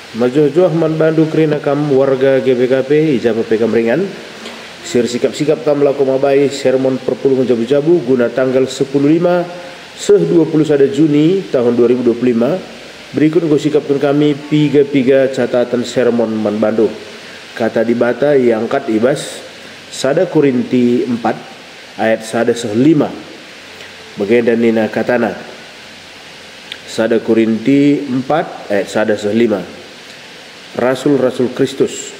Majuh-juh man bandu kerina kam warga GBKP ijabah pekam ringan. Sir sikap-sikap kam laku mabai sermon perpulungan jabu-jabu guna tanggal 10.5 21 Juni tahun 2025. Berikut go sikapkan kami piga catatan sermon man bandu. Kata dibata yang angkat ibas sada Korinti 4 ayat sada 5. Bagian nina katana sada Korinti 4 ayat sada 5. Rasul-rasul Kristus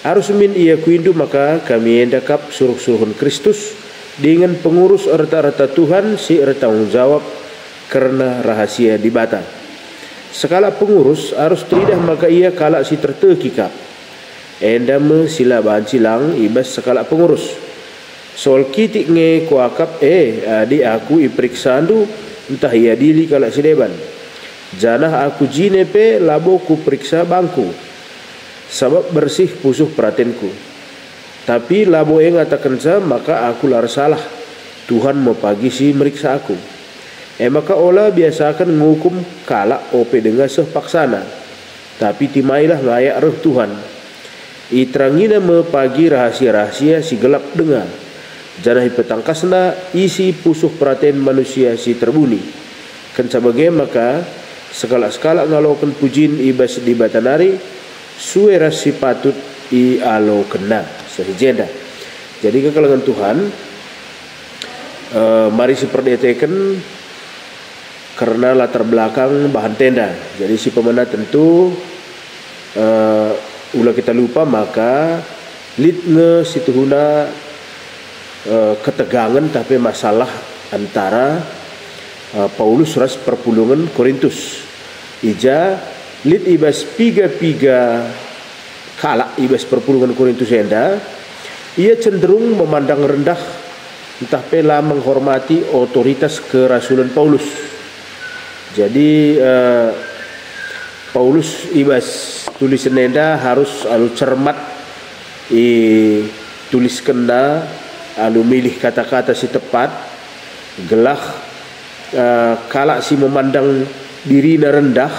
harus min ia kuindu maka kami endakap suruh-suruhun Kristus dengan pengurus erta-erta Tuhan si ertanggung jawab karena rahasia dibata. Sekala pengurus harus teridah maka ia kalak si tertekikap endame sila bahan silang ibas sekala pengurus sol kitik nge kuakap adi aku iperiksandu entah ia dili kalak si deban janah aku jinepe labo ku periksa bangku sebab bersih pusuh peratenku. Tapi labo yang ngatakan maka aku lar salah. Tuhan mau pagi si meriksa aku. Maka olah biasakan ngukum kalak ope dengan sepaksana. Tapi timailah ngayak roh Tuhan. Itrangina me pagi rahasia-rahasia si gelap dengar. Janah petangkasna isi pusuh perhatian manusia si terbuni. Kan sebagai maka sekala-sekala ngalokan pujin ibas di batanari suara si patut i alo kena sehijenda. Jadi kekalangan Tuhan mari si perdeteken karena latar belakang bahan tenda. Jadi si pemenang tentu ulah kita lupa maka litnge situhuna ketegangan tapi masalah antara Paulus ras perpulungan Korintus ija lit ibas piga kalak ibas perpulungan Korintus enda ia cenderung memandang rendah entah pela menghormati otoritas kerasulan Paulus. Jadi Paulus ibas tulisan enda harus alu cermat tulis kena alu milih kata-kata si tepat gelah kalak si memandang dirinya rendah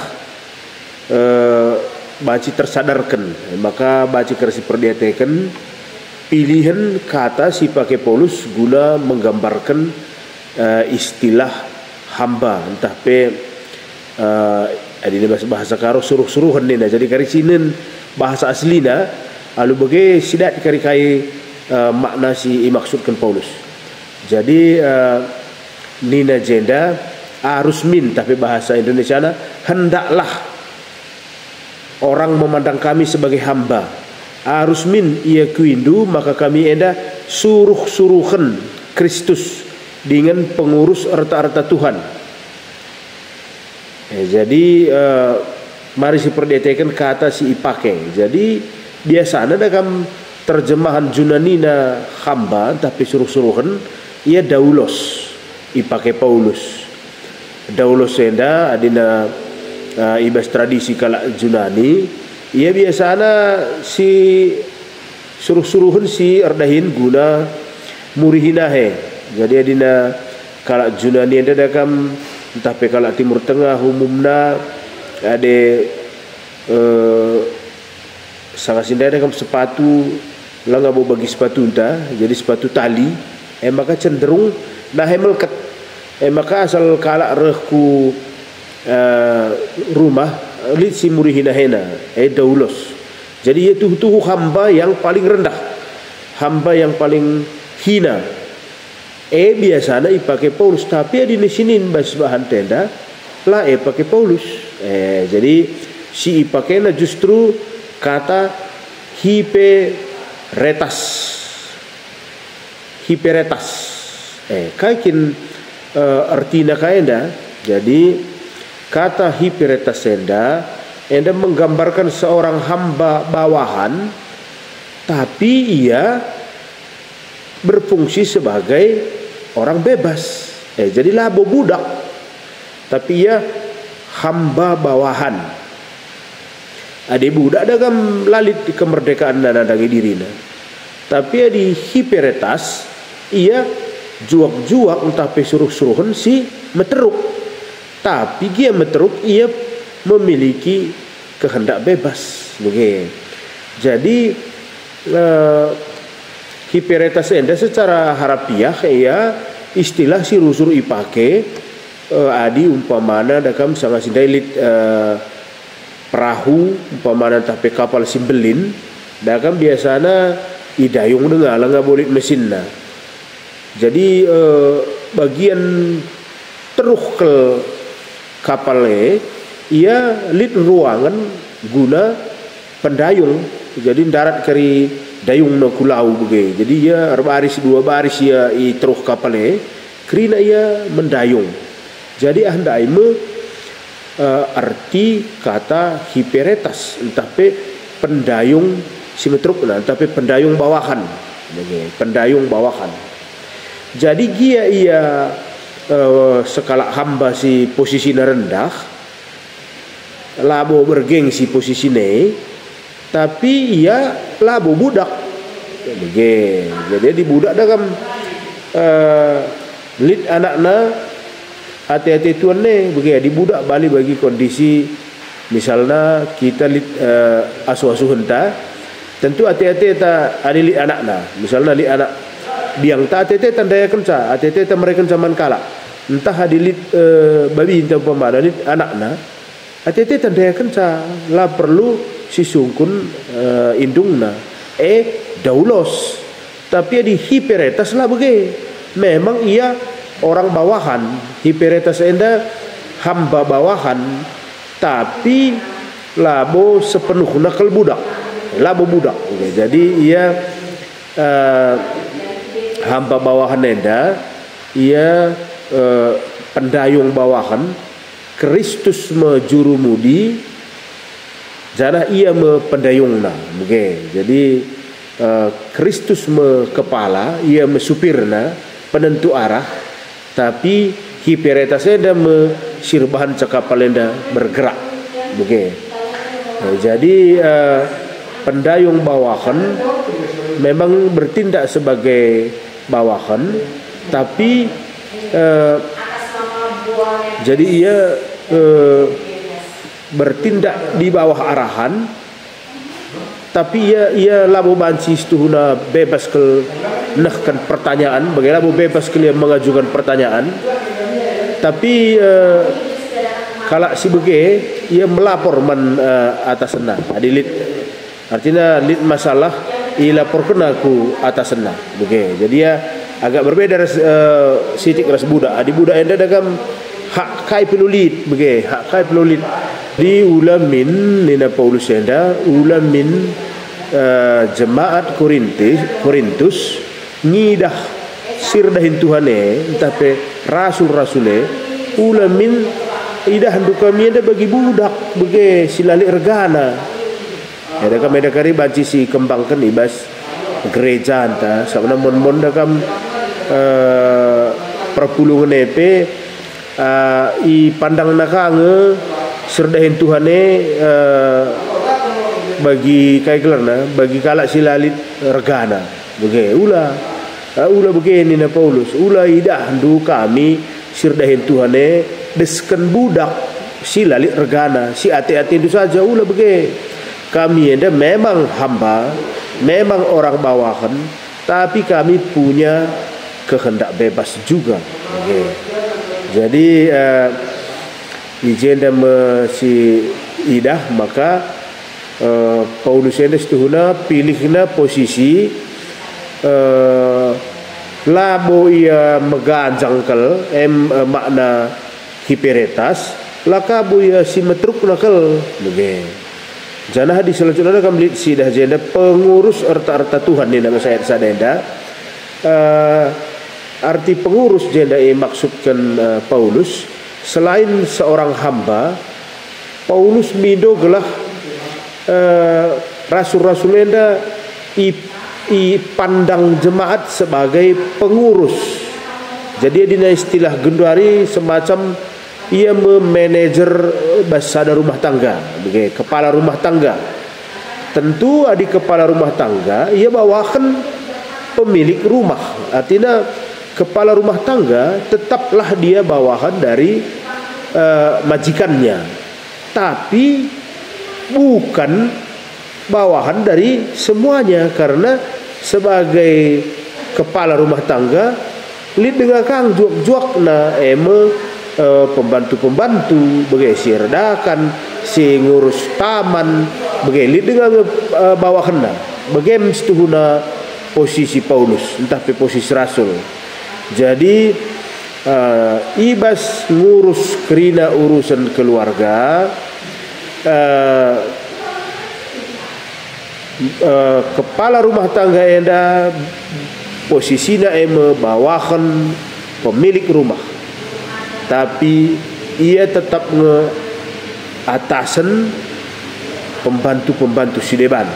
baci tersadarkan maka baci kerasi perdiatekan pilihan kata si pakai Paulus guna menggambarkan istilah hamba entah pe adina bahasa karo suruh-suruhan nina jadi kari sinin bahasa aslina alu bagai sidat kari kai makna si maksudkan Paulus. Jadi nina jenda harus min tapi bahasa Indonesia hendaklah orang memandang kami sebagai hamba. Harus min ia kuindu maka kami enda suruh-suruhan Kristus dengan pengurus erta-erta Tuhan. Jadi mari si perdetekan kata si ipake. Jadi biasanya dalam terjemahan Junanina hamba tapi suruh-suruhan ia daulos ipake Paulus. Daulos enda adina ibas tradisi kalak Junani ia biasana si suruh-suruhun si erdahin guna murihinahe. Jadi adina kalak Junani ada dakam entah pe kalak Timur Tengah umumna ada sangat sinda dakam sepatu lah ngabo bagi sepatu entah jadi sepatu tali maka cenderung nahe melket maka asal kalak rehku rumah lit si murihina hena daulos. Jadi itu hamba yang paling rendah, hamba yang paling hina. Biasanya ipakai Paulus tapi di sini bahan tenda lah pakai Paulus. Jadi si ipakena justru kata hiperetas. Kaikin artinya kaenda. Jadi kata hiperetas enda menggambarkan seorang hamba bawahan tapi ia berfungsi sebagai orang bebas. Jadi labo budak tapi ia hamba bawahan. Ade budak dalam lalit kemerdekaan dan dangi dirina. Tapi di hiperetas ia juak-juak entah pesuruh-suruhan si meteruk. Tapi dia meteruk ia memiliki kehendak bebas begitu. Jadi hiperetas enda secara harafiah ya istilah si rusur ipake adi umpamana dakam sangat sindalit perahu umpamana tapi kapal simbelin dakam biasana idayung dengan nggak boleh mesinna. Jadi bagian teruh ke kapalnya ia lit ruangan guna pendayung. Jadi darat kari dayung no kulau begitu. Jadi ia baris dua baris ia i teruh kapalnya kerina ia mendayung. Jadi andai arti kata hiperetas tapi pendayung simetruk tapi pendayung bawahan. Pendayung bawahan. Jadi ia skala hamba si posisinya rendah, labo bergengsi posisinya, tapi ia labo budak. Jadi di budak dalam lid anakna hati-hati tuan ne, di budak balik bagi kondisi misalnya kita lid asuh-asuh henta, tentu hati-hati ta ada lid anakna, misalnya lid anak biang tak tete tandaya kenca tete mereka zaman kala entah hadilit babi entah pemana anakna tete tandaya kenca lah perlu si sungkun indungna daulos tapi di hiperetas lah bege memang ia orang bawahan hiperetas enda hamba bawahan tapi labo sepenuhnya kel budak labo budak jadi ia hamba bawahan enda ia pendayung bawahan Kristus menjurumudi jana ia pendayungna begitu. Jadi Kristus kepala ia supirna penentu arah tapi hiperetas enda sirbahan cakapal enda bergerak begitu. Jadi pendayung bawahan memang bertindak sebagai bawahan tapi jadi ia bertindak di bawah arahan tapi ia labo banci stuhuna bebas ke nahkan pertanyaan bagaimana labo bebas ke mengajukan pertanyaan tapi kalau si bege ia melapor man atasna adilit artinya lit masalah ilaporkan aku atasna begitu. Jadi ya agak berbeda sitik ras budak di budak enda dagam hak kai pelulit begitu hak kai pelulit di ulamin nina Paulus enda ulamin jemaat Korintus ngidah sirdahin Tuhane tapi rasul-rasule ulamin idah handuk kami enda bagi budak begitu silalik regana. Ada kami ada kari banci si kembangkan ibas gereja anta sabana mon dakam perpulungan EP i pandang nakange serdahin Tuhane bagi kai kelarna bagi kalak silalit regana bege ulah begini na Paulus ulah idah handu kami serdahin Tuhane desken budak silalit regana si ati-ati itu saja ulah bege kami enda memang hamba, memang orang bawahan, tapi kami punya kehendak bebas juga. Okay. Jadi izin dan si idah maka Paulus enda setuhuna pilihna posisi labo ia meganjangkel makna hiperetas lakabu ia simetruk nakal. Okay. Jana hadis selanjutnya kami lihat sidah jenda pengurus arta Tuhan ni nama saya sadenda. Arti pengurus jenda maksudkan Paulus selain seorang hamba, Paulus mido gelah rasul-rasul enda i pandang jemaat sebagai pengurus. Jadi dia istilah gendari semacam ia memanajer basada rumah tangga, begitu, kepala rumah tangga. Tentu adik kepala rumah tangga ia bawakan pemilik rumah. Artinya kepala rumah tangga tetaplah dia bawahan dari majikannya. Tapi bukan bawahan dari semuanya, karena sebagai kepala rumah tangga lid dengan kang juak na pembantu-pembantu bagai si redakan, si ngurus taman bagai lid dengan bawahan na bagai mstuhuna posisi Paulus entah pe posisi rasul. Jadi ibas ngurus kerina urusan keluarga, kepala rumah tangga enda posisinya bawahan pemilik rumah, tapi ia tetap atasan pembantu-pembantu si deban.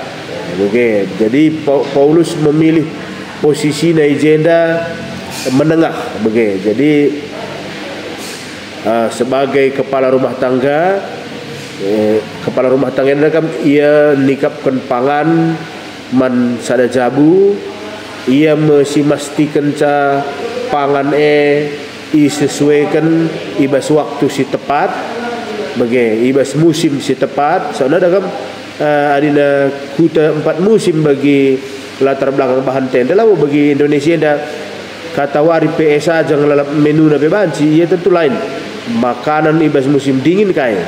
Oke, jadi Paulus memilih posisi agenda menengah. Oke, jadi sebagai kepala rumah tangga, kepala rumah tangga kan ia nikapkan pangan man sada jabu, ia mesti memastikan ca pangan disesuaikan ibas waktu si tepat, bagi ibas musim si tepat. Soalnya dalam adina kuta 4 musim bagi latar belakang bahan tenda lah, bagi Indonesia dah kata wari PS aja ngelalap menu nabe banci, ia tentu lain. Makanan ibas musim dingin kai,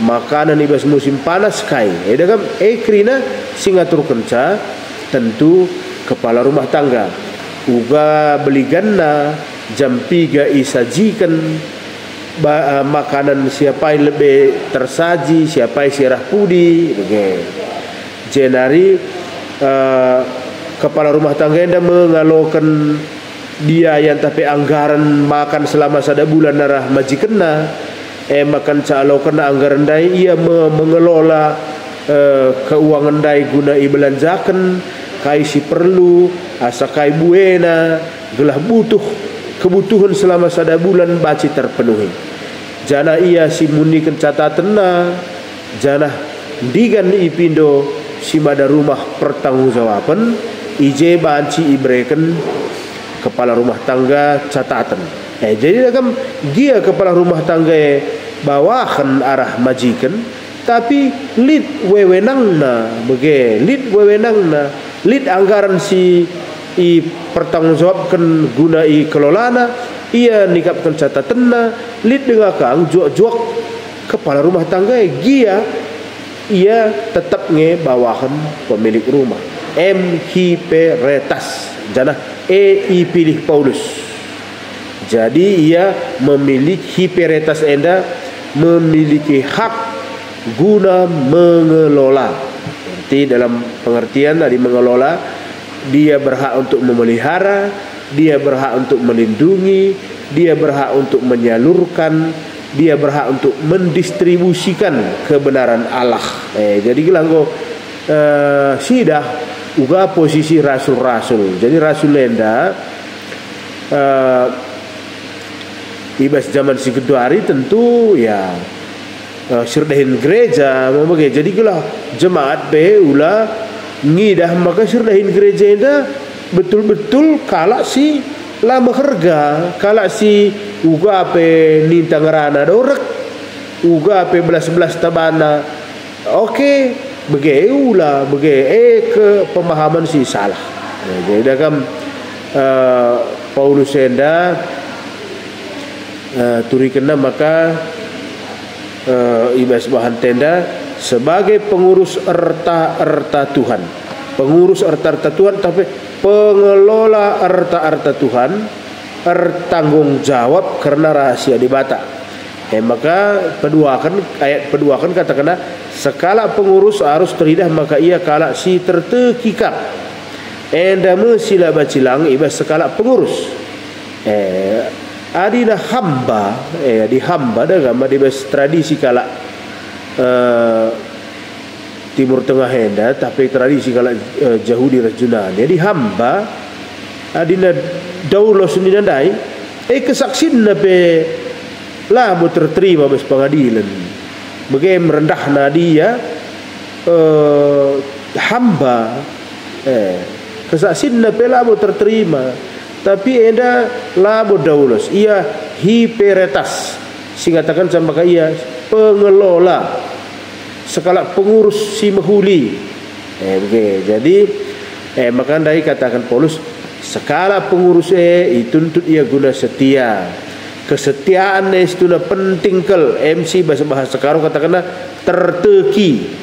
makanan ibas musim panas kai. Eda kan krina singatur kenca tentu kepala rumah tangga. Uga beliganna jam 3 isajikan makanan siapa yang lebih tersaji, siapa yang sirah pudi. Jenari kepala rumah tangga enda mengalokkan dia yang tapi anggaran makan selama sada bulan narah majikenna, makan calokan anggaran dai ia mengelola keuangan dai guna ibelanjakan kai si perlu asa kai buena gelah kebutuhan selama sada bulan baci terpenuhi. Jana ia si munikan catatanna, jana digan ipindo si mada rumah pertanggungjawaban ije banci ibrekan kepala rumah tangga catatan. Jadi kan dia kepala rumah tangga bawahan arah majikan, tapi lid wewenangna lid anggaran si pertanggungjawabkan guna kelolana, ia nikapkan catatanna lid dengan kang juak kepala rumah tangga ia tetap bawahan pemilik rumah hiperetas jana pilih Paulus. Jadi ia memiliki hiperetas enda memiliki hak guna mengelola. Berarti dalam pengertian tadi mengelola, dia berhak untuk memelihara, dia berhak untuk melindungi, dia berhak untuk menyalurkan, dia berhak untuk mendistribusikan kebenaran Allah. Jadi gelanggo sidah uga posisi rasul-rasul. Jadi rasul lenda ibas zaman si kedua hari tentu ya sirdahin gereja membagai. Jadi gelah jemaat ulah ngidah maka sirdahin gereja enda betul-betul kalak si lama harga, kalak si uga ape nintang rana dorek, uga ape belas-belas tabana. Oke, bege ulah bege ke pemahaman si salah. Jadi kan Paulus enda turikena maka ibas bahan tenda sebagai pengurus erta Tuhan, pengurus erta Tuhan, tapi pengelola erta Tuhan, bertanggung jawab karena rahasia dibata. Maka ayat peduakan katakanlah sekala pengurus harus teridah maka ia kalak si tertekikap enda mesila bacilang ibas sekala pengurus adina hamba di hamba dah gambar di bas tradisi kalak Timur Tengah enda, tapi tradisi kalak Yahudi Rajunan di hamba adina daulah sendiri dai kesaksin nape lah mau terterima bas pengadilan bagaimana merendahna dia hamba kesaksin nape lah mau terterima, tapi enda labo daulos ia hiperetas singatakan sama ia pengelola sekala pengurus si mahuli. Jadi maka dari katakan Paulus, sekala pengurus dituntut ia guna setia. Kesetiaan itu penting kel. MC bahasa sekarang katakanlah terteki.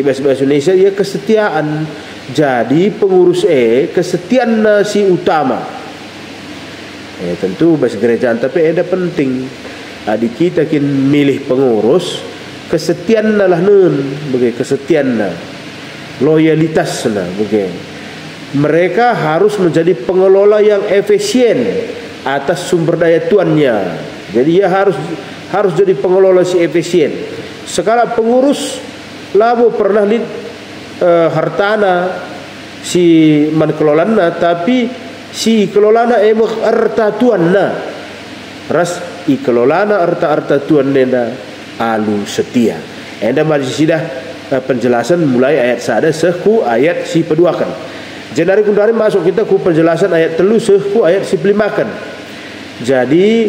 Bahasa Indonesia ia kesetiaan. Jadi pengurus kesetiaan si utama. Tentu bahasa gerejaan tapi ada penting. Adik kita kin milih pengurus, kesetiaan lah kesetiaan loyalitas mereka harus menjadi pengelola yang efisien atas sumber daya tuannya. Jadi ia harus jadi pengelola si efisien. Sekala pengurus labo pernah hartana si man kelolana, tapi si kelolana harta tuanna ras i kelolana harta tuan nenda alu setia. Enda mari sidah penjelasan mulai ayat sada sehku ayat si peduakan. Jenari kundari masuk kita ku penjelasan ayat telu sehku ayat si pelimakan. Jadi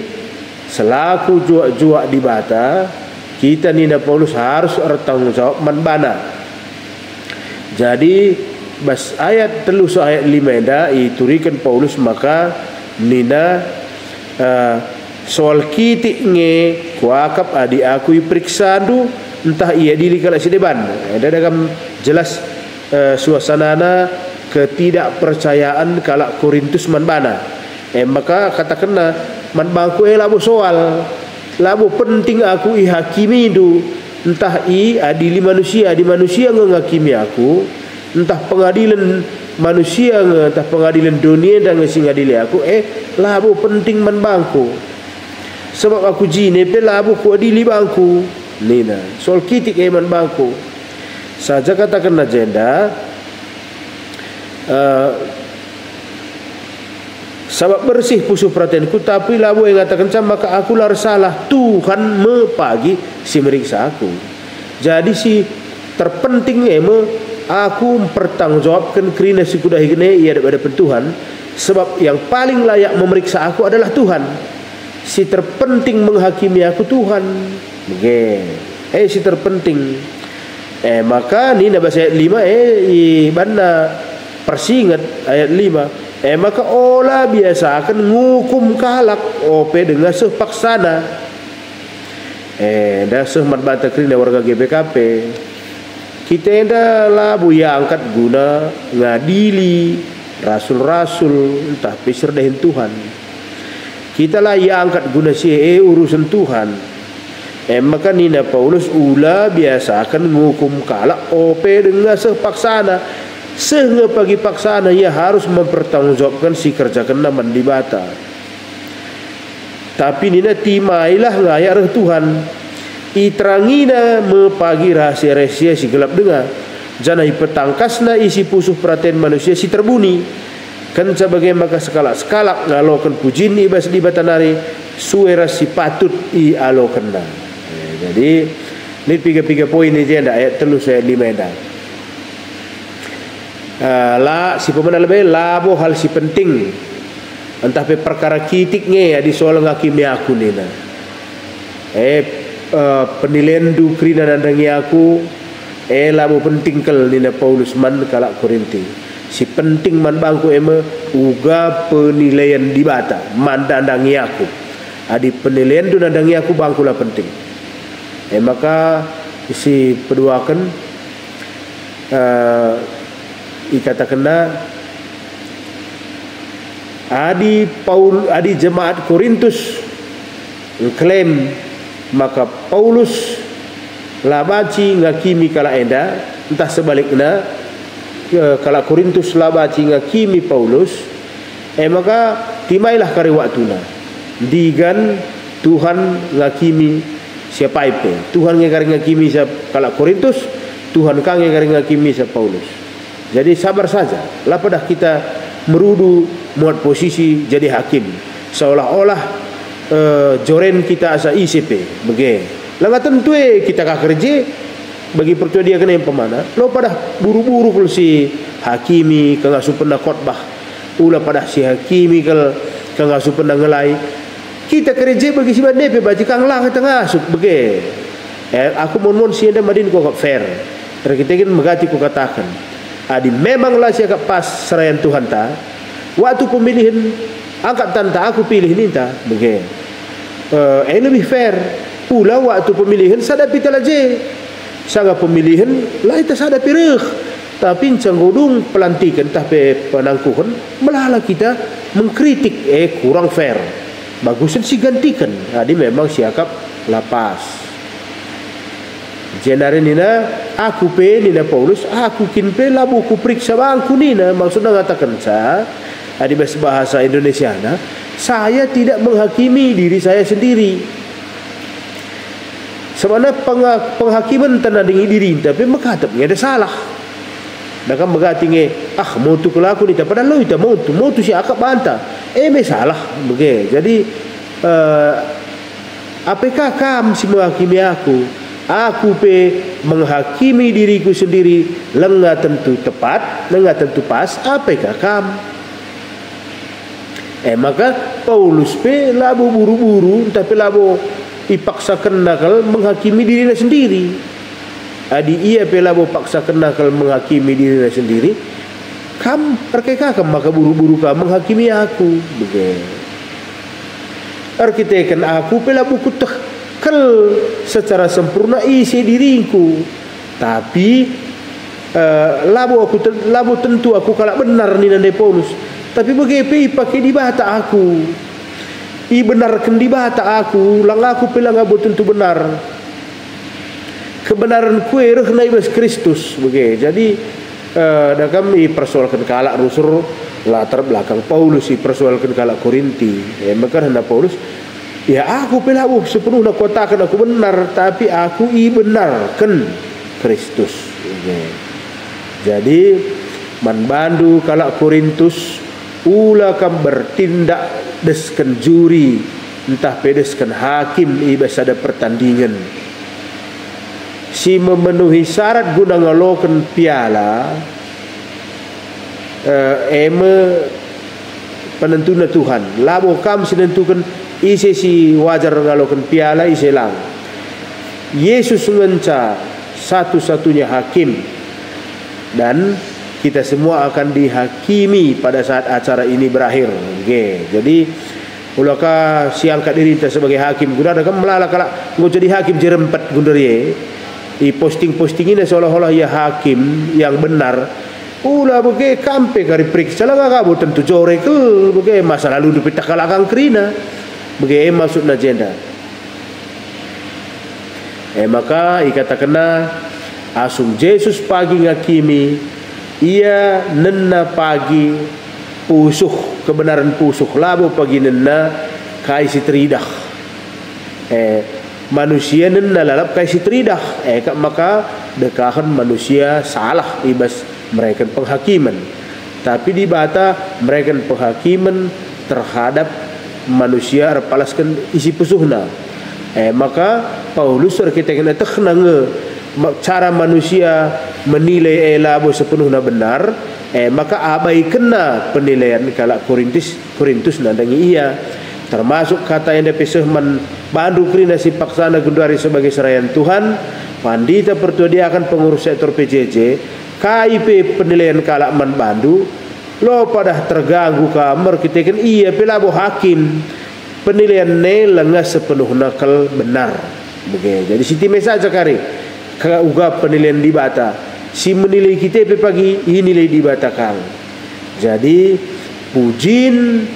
selaku juak-juak di bata, kita nina Paulus harus bertanggung jawab manbana. Jadi bas ayat telu so ayat 5 enda iturikan Paulus maka nina soal kitik nge kuakap adi aku iperiksa du entah ia diri kalau si deban. Ada dalam jelas suasana ketidakpercayaan kalau Korintus manbana. Maka katakanlah manbangku labu soal labu penting aku hakimi du entah adili manusia di manusia ngakimi aku entah pengadilan manusia entah pengadilan dunia dan ngadili aku labu penting manbangku sebab aku jine pe labu ku adili bangku nina soal kitik manbangku saja katakan agenda sebab bersih pusuh perhatianku, tapi labu yang katakan maka aku lar salah Tuhan mepagi si meriksa aku. Jadi si terpenting aku mempertanggungjawabkan kerana si kuda higne ia daripada Tuhan, sebab yang paling layak memeriksa aku adalah Tuhan. Si terpenting menghakimi aku Tuhan. Si terpenting. Maka ni bahasa ayat 5 bana persingat ayat 5. Maka olah biasa akan ngukum kalak ope dengan sepaksana. Dah sehmat banta kerina warga GBKP. Kita dah labu yang angkat guna ngadili rasul-rasul entah peserdahin Tuhan. Kita lah yang angkat guna si urusan Tuhan. Maka nina Paulus ula biasa akan ngukum kalak ope dengan sepaksana. Sehingga pagi paksana ia harus mempertanggungjawabkan si kerja kena mandibata. Tapi nina timailah ngayak Tuhan. Iterangina mepagi rahasia-rahasia si gelap dengar. Janai petangkasna isi pusuh perhatian manusia si terbuni. Kan sebagai maka sekalak-sekalak ngalokan pujin ibas di batanari suara si patut i alokenna. Jadi ini 3 poin ini jenda ayat 3 ayat 5 enda. Si pemenang lebih labo hal si penting entah pe perkara kitiknya di soal ngakimi aku nina penilaian du krina nandangi aku labo penting kel nina Paulus man kalak Korinti si penting man bangku uga penilaian di bata man nandangi aku adi penilaian du nandangi aku bangku lah penting maka si peduakan ikatakanlah adi jemaat Korintus klaim maka Paulus labaci ngakimi kala enda entah sebaliknya kala Korintus labaci ngakimi Paulus maka timailah kari waktuna digan Tuhan ngakimi siapa ipe Tuhan ngakimi siapa kala Korintus Tuhan kang ngakimi siapa Paulus. Jadi sabar saja. Lah pada kita merudu muat posisi jadi hakim. Seolah-olah joren kita asa ICP. Bege. Lah tentu kita kah kerja bagi percaya dia kena yang pemana. Lo pada buru-buru kalau si hakimi kang asu pernah khotbah. Ulah pada si hakimi kang asu pernah ngelai. Kita kerja bagi si bandepe baji kang lah tengah asuk bege. Aku mohon sienda madin ko kap fair. Terkitekin megati ko katakan. Adi memanglah siya pas serayan Tuhan ta. Waktu pemilihan angkat tanta aku pilih ni ta. Begitu. Lebih fair. Pula waktu pemilihan sadapi talaje. Saga pemilihan lah kita sadapi reh. Tapi canggodung pelantikan tapi penangkuhan melala kita mengkritik kurang fair. Bagusan si gantikan. Adi memang siakap lapas. Jenare nina aku pe nina Paulus aku kin pe labu ku periksa bangku nina maksudnya ngatakan di bahasa Indonesia saya tidak menghakimi diri saya sendiri. Sebenarnya penghakiman tanah dengan diri tapi mengkatapnya ada salah. Dah kan megati nge mau tu kelaku ni padahal lo itu mau tu si akak bantah salah begitu. Jadi apakah kamu si menghakimi aku pe menghakimi diriku sendiri lengah tentu tepat, lengah tentu pas. Apakah kamu? Maka Paulus pe labu buru-buru tapi labu dipaksakan nakal menghakimi dirinya sendiri. Adi ia pe labu paksakan nakal menghakimi dirinya sendiri. Perkekah kamu maka buru-buru kamu menghakimi aku? Begitu. Arkitekan aku pe labu kutek secara sempurna isi diriku, tapi labu tentu aku kalau benar ni nandai Paulus, tapi begitu pakai dibata aku, benarkan dibata aku, lang aku pelang abu tentu benar, kebenaran kue rehna ibas Kristus begitu. Jadi dah kami persoalkan kalak rusur latar belakang Paulus persoalkan kalak Korinti, maka hendak Paulus. Ya aku pelabuh sepenuhnya kotakan aku benar, tapi aku benarkan Kristus. Jadi manbandu kalak Korintus ulah kam bertindak desken juri entah pedesken hakim ibas ada pertandingan. Si memenuhi syarat guna ngalokan piala penentunya Tuhan. Labo kam sinentukan isi si wajar ngalokan piala isi lang. Yesus ngenca satu-satunya hakim dan kita semua akan dihakimi pada saat acara ini berakhir. Jadi ulaka siangkat diri kita sebagai hakim guna ada kan melala kalak ngau jadi hakim jerempet gundari di posting-posting ini seolah-olah ya hakim yang benar. Ulah begitu kampe kari periksa lah kamu tentu jorek begitu masa lalu dipitak kalakang kerina. Begitu maksudnya agenda. Maka ikatakanlah asum Yesus pagi ngakimi ia nenna pagi pusuh kebenaran pusuh labu pagi nenna kaisi teridah. Manusia nenna lalap kaisi teridah. Maka dekahan manusia salah ibas mereka penghakiman. Tapi di bata mereka penghakiman terhadap manusia repalaskan isi pusuhna. Maka Paulus kita kena teknang cara manusia menilai labu sepenuhnya benar. Maka abai kena penilaian kalak Korintus nandangi ia. Termasuk kata yang dapeseh man bandu krina si paksana gundari sebagai serayan Tuhan. Pandita pertuadiakan pengurus sektor PJJ. KIP penilaian kalak man bandu. Lo pada terganggu kamar kita kan iya pelabu hakim penilaian ne lengah sepenuh nakal benar begitu. Jadi siti mesa cakari kalau uga penilaian di bata si menilai kita pagi ini nilai di bata kang. Jadi pujin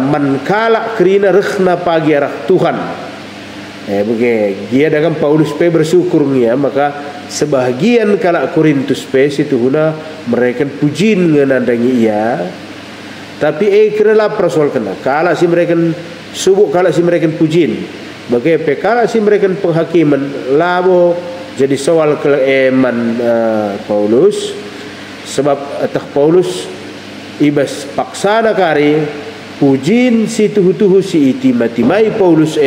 menkalak kerina rehna pagi arah Tuhan begitu. Dia dengan Paulus pe bersyukur ya maka sebahagian kalak Korintus pe situ huna mereka pujin ngenandangi ia. Tapi kerana persoal kena kalak si mereka subuk kalak si mereka pujin bagai pe kalak si mereka penghakiman labo jadi soal keleman Paulus sebab atah Paulus ibas paksana kari pujin si tuhu-tuhu si itimai Paulus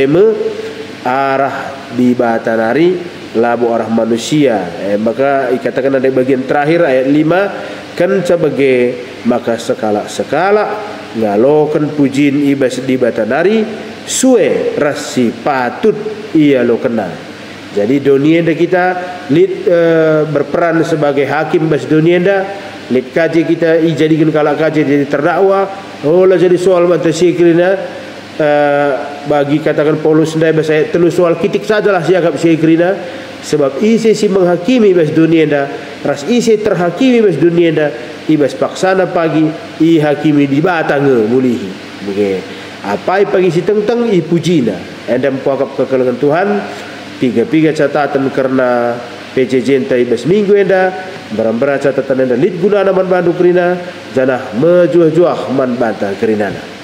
arah di batanari labu arah manusia. Maka dikatakan ada bagian terakhir ayat 5 kan sebagai maka sekala ngalokan pujin ibas di batanari suwe rasi patut ia lo kena. Jadi dunia enda kita lid berperan sebagai hakim bas dunia enda. Lid kaji kita jadikan kalak kaji jadi terdakwa. Oh lah jadi soal mata sikrina bagi katakan Paulus ndai bas ayat telu soal kitik sajalah siakap sikrina sebab isi si menghakimi bas dunia enda. Ras isi terhakimi bas dunia enda. Ibas paksana pagi i hakimi di batang mulihi. Begitu. Apa pagi si tentang i pujina. Enda mempuakap kekelengan Tuhan. Tiga catatan karena PJJ entai bas minggu enda barang-barang catatan enda lid guna man bandu kerina janah mejuah-juah man banta kerinana.